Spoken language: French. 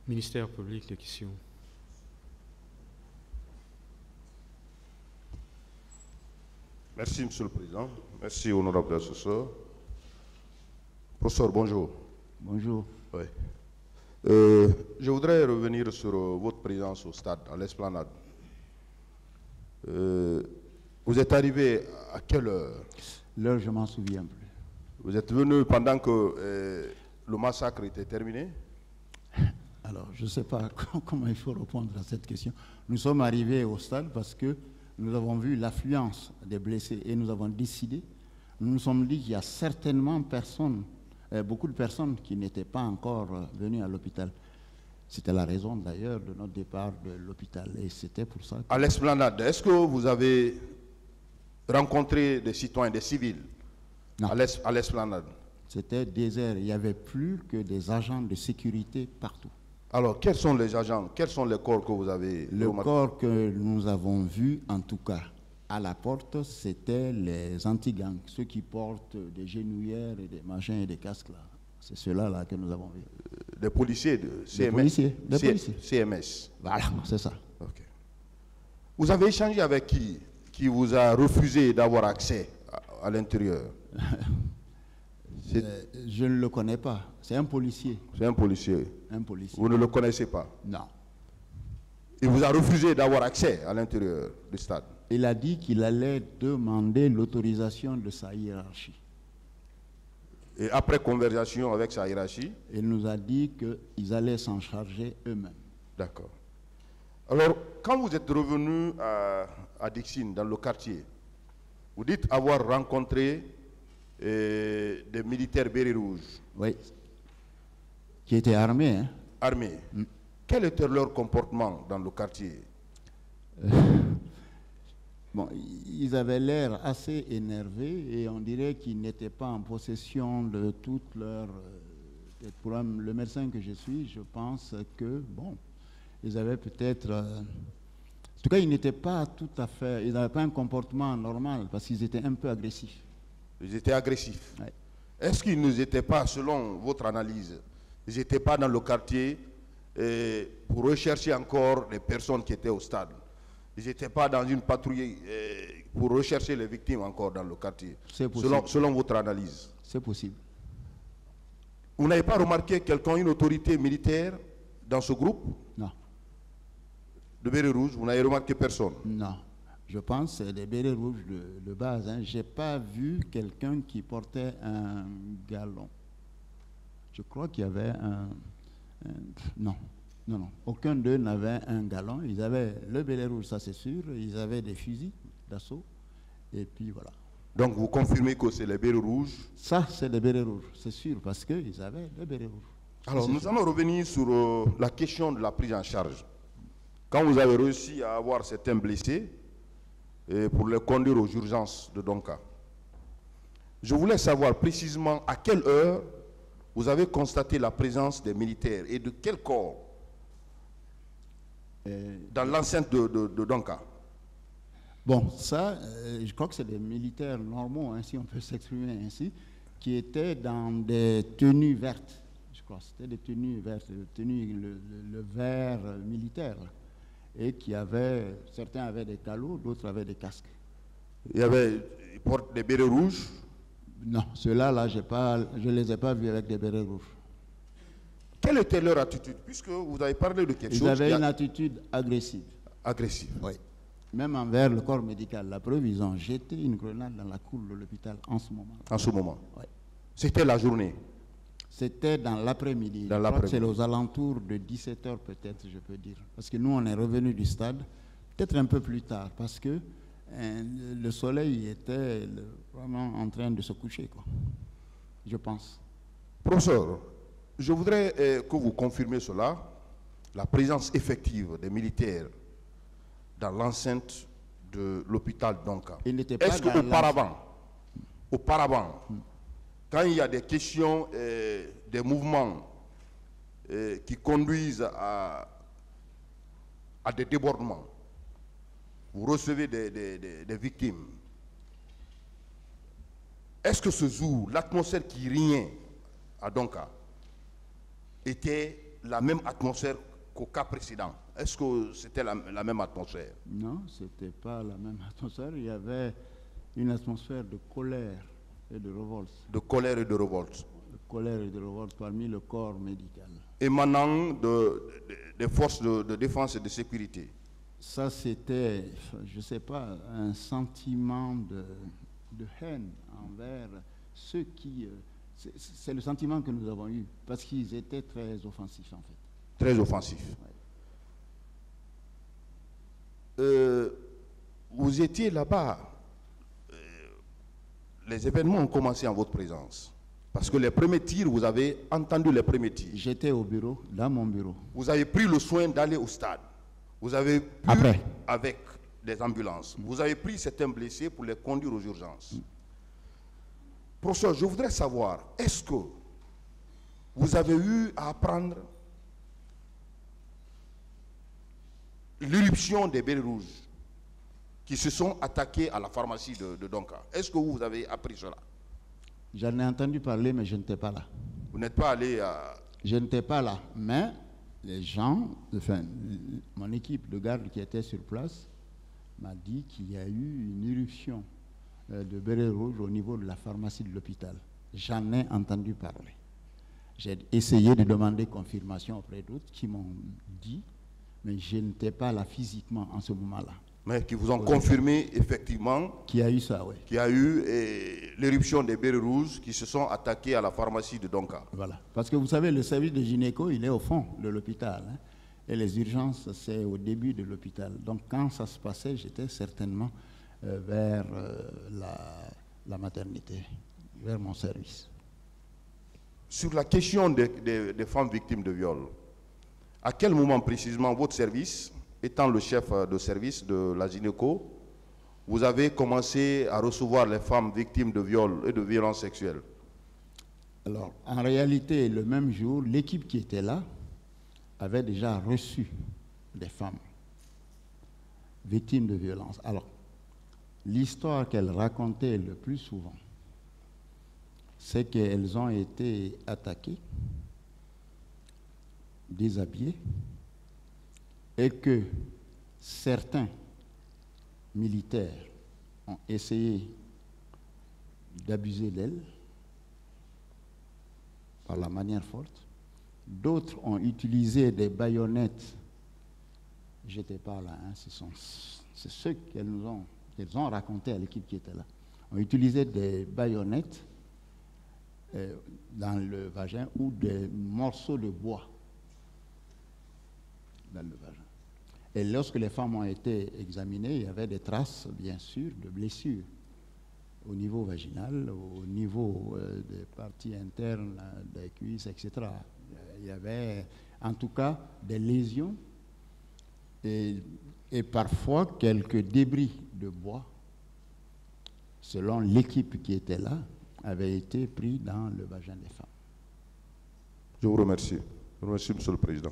Ministère public de questions. Merci, Monsieur le Président. Merci, honorable assesseur. Professeur, bonjour. Bonjour. Oui. Je voudrais revenir sur votre présence au stade, à l'Esplanade. Vous êtes arrivé à quelle heure? L'heure, je m'en souviens plus. Vous êtes venu pendant que le massacre était terminé? Alors, je ne sais pas comment il faut répondre à cette question. Nous sommes arrivés au stade parce que nous avons vu l'affluence des blessés et nous avons décidé, nous nous sommes dit qu'il y a certainement beaucoup de personnes qui n'étaient pas encore venues à l'hôpital. C'était la raison d'ailleurs de notre départ de l'hôpital et c'était pour ça. À l'Esplanade, est-ce que vous avez rencontré des citoyens, des civils? Non. À l'Esplanade? C'était désert, il n'y avait plus que des agents de sécurité partout. Alors, quels sont les agents, quels sont les corps que vous avez Le remarqués? corps que nous avons vu, en tout cas, à la porte, c'était les anti-gangs, ceux qui portent des genouillères et des machins et des casques là. C'est ceux-là là que nous avons vus. Des policiers de CMS? Des policiers. CMS. Voilà, c'est ça. Okay. Vous avez échangé avec qui vous a refusé d'avoir accès à l'intérieur? Je ne le connais pas. C'est un policier. C'est un policier. Un policier. Vous ne le connaissez pas? Non. Il vous a refusé d'avoir accès à l'intérieur du stade? Il a dit qu'il allait demander l'autorisation de sa hiérarchie. Et après conversation avec sa hiérarchie? Il nous a dit qu'ils allaient s'en charger eux-mêmes. D'accord. Alors, quand vous êtes revenu à Dixine, dans le quartier, vous dites avoir rencontré des militaires bérets rouges. Oui. Qui étaient armés. Hein? Armés. Quel était leur comportement dans le quartier? Bon, ils avaient l'air assez énervés et on dirait qu'ils n'étaient pas en possession de toute leur... Pour le médecin que je suis, je pense que, bon, ils avaient peut-être... en tout cas, ils n'étaient pas tout à fait... Ils n'avaient pas un comportement normal parce qu'ils étaient un peu agressifs. Ils étaient agressifs. Ouais. Est-ce qu'ils n'étaient pas, selon votre analyse, ils n'étaient pas dans le quartier pour rechercher encore les personnes qui étaient au stade? Ils n'étaient pas dans une patrouille pour rechercher les victimes encore dans le quartier? C'est possible. Selon votre analyse. C'est possible. Vous n'avez pas remarqué quelqu'un, une autorité militaire dans ce groupe? Non. De bérets rouges, vous n'avez remarqué personne? Non. Je pense que c'est des bérets rouges de base. Hein. Je n'ai pas vu quelqu'un qui portait un galon. Je crois qu'il y avait non. Aucun d'eux n'avait un galon. Ils avaient le béret rouge, ça c'est sûr. Ils avaient des fusils d'assaut. Et puis voilà. Donc vous confirmez que c'est les bérets rouges? Ça, c'est les bérets rouges, c'est sûr, parce qu'ils avaient le béret rouge. Alors nous allons revenir sur la question de la prise en charge. Quand vous avez réussi à avoir certains blessés, et pour les conduire aux urgences de Donka, je voulais savoir précisément à quelle heure vous avez constaté la présence des militaires et de quel corps dans l'enceinte de Donka. Bon, ça, je crois que c'est des militaires normaux, hein, si on peut s'exprimer ainsi, qui étaient dans des tenues vertes. Je crois que c'était des tenues vertes, le vert militaire. Et qui avaient, certains avaient des calots, d'autres avaient des casques. Ils portent des bérets rouges? Non, ceux-là, là, je ne les ai pas vus avec des bérets rouges. Quelle était leur attitude? Puisque vous avez parlé de quelque chose. Ils avaient une attitude agressive. Agressive? Oui. Même envers le corps médical. La preuve, ils ont jeté une grenade dans la cour de l'hôpital en ce moment. En ce moment? Oui. C'était la journée? C'était dans l'après-midi. Je crois que c'est aux alentours de 17h peut-être, je peux dire. Parce que nous, on est revenus du stade, peut-être un peu plus tard, parce que le soleil était vraiment en train de se coucher, quoi. Je pense. Professeur, je voudrais que vous confirmiez cela, la présence effective des militaires dans l'enceinte de l'hôpital Donka. Est-ce qu'auparavant, quand il y a des questions, des mouvements qui conduisent à des débordements, vous recevez des victimes, est-ce que ce jour, l'atmosphère qui régnait à Donka était la même atmosphère qu'au cas précédent? Est-ce que c'était la même atmosphère? Non, ce n'était pas la même atmosphère. Il y avait une atmosphère de colère et de révolte. De colère et de révolte. De colère et de révolte parmi le corps médical. Émanant des forces de défense et de sécurité. Ça, c'était, je ne sais pas, un sentiment de haine envers ceux qui... c'est le sentiment que nous avons eu, parce qu'ils étaient très offensifs, en fait. Très offensifs. Ouais. Vous étiez là-bas. Les événements ont commencé en votre présence. Parce que les premiers tirs, vous avez entendu les premiers tirs. J'étais au bureau, dans mon bureau. Vous avez pris le soin d'aller au stade. Vous avez pu, Après, avec des ambulances, vous avez pris certains blessés pour les conduire aux urgences. Professeur, je voudrais savoir, est-ce que vous avez eu à apprendre l'irruption des bérets rouges qui se sont attaqués à la pharmacie de Donka? Est-ce que vous avez appris cela? j'en ai entendu parler, mais je n'étais pas là. Vous n'êtes pas allé à... Je n'étais pas là, mais les gens, enfin, mon équipe de garde qui était sur place m'a dit qu'il y a eu une irruption de bérets rouges au niveau de la pharmacie de l'hôpital. J'en ai entendu parler. J'ai essayé de demander confirmation auprès d'autres qui m'ont dit, mais je n'étais pas là physiquement en ce moment-là. Mais qui vous ont confirmé effectivement Qu'il y a eu ça, oui. qu'il y a eu l'éruption des bérets rouges qui se sont attaqués à la pharmacie de Donka. Voilà. Parce que vous savez, le service de gynéco, il est au fond de l'hôpital. Hein, et les urgences, c'est au début de l'hôpital. Donc quand ça se passait, j'étais certainement vers la maternité, vers mon service. Sur la question des femmes victimes de viol, à quel moment précisément votre service, étant le chef de service de la gynéco, vous avez commencé à recevoir les femmes victimes de viol et de violences sexuelles? Alors, en réalité, le même jour, l'équipe qui était là avait déjà reçu des femmes victimes de violences. Alors, l'histoire qu'elles racontaient le plus souvent, c'est qu'elles ont été attaquées, déshabillées, et que certains militaires ont essayé d'abuser d'elles par la manière forte. D'autres ont utilisé des baïonnettes. J'étais pas là, hein, c'est ce qu'elles ont raconté à l'équipe qui était là. On utilisé des baïonnettes dans le vagin ou des morceaux de bois dans le vagin. Et lorsque les femmes ont été examinées, il y avait des traces, bien sûr, de blessures au niveau vaginal, au niveau des parties internes, des cuisses, etc. Il y avait en tout cas des lésions et parfois quelques débris de bois, selon l'équipe qui était là, avaient été pris dans le vagin des femmes. Je vous remercie. Je vous remercie, Monsieur le Président.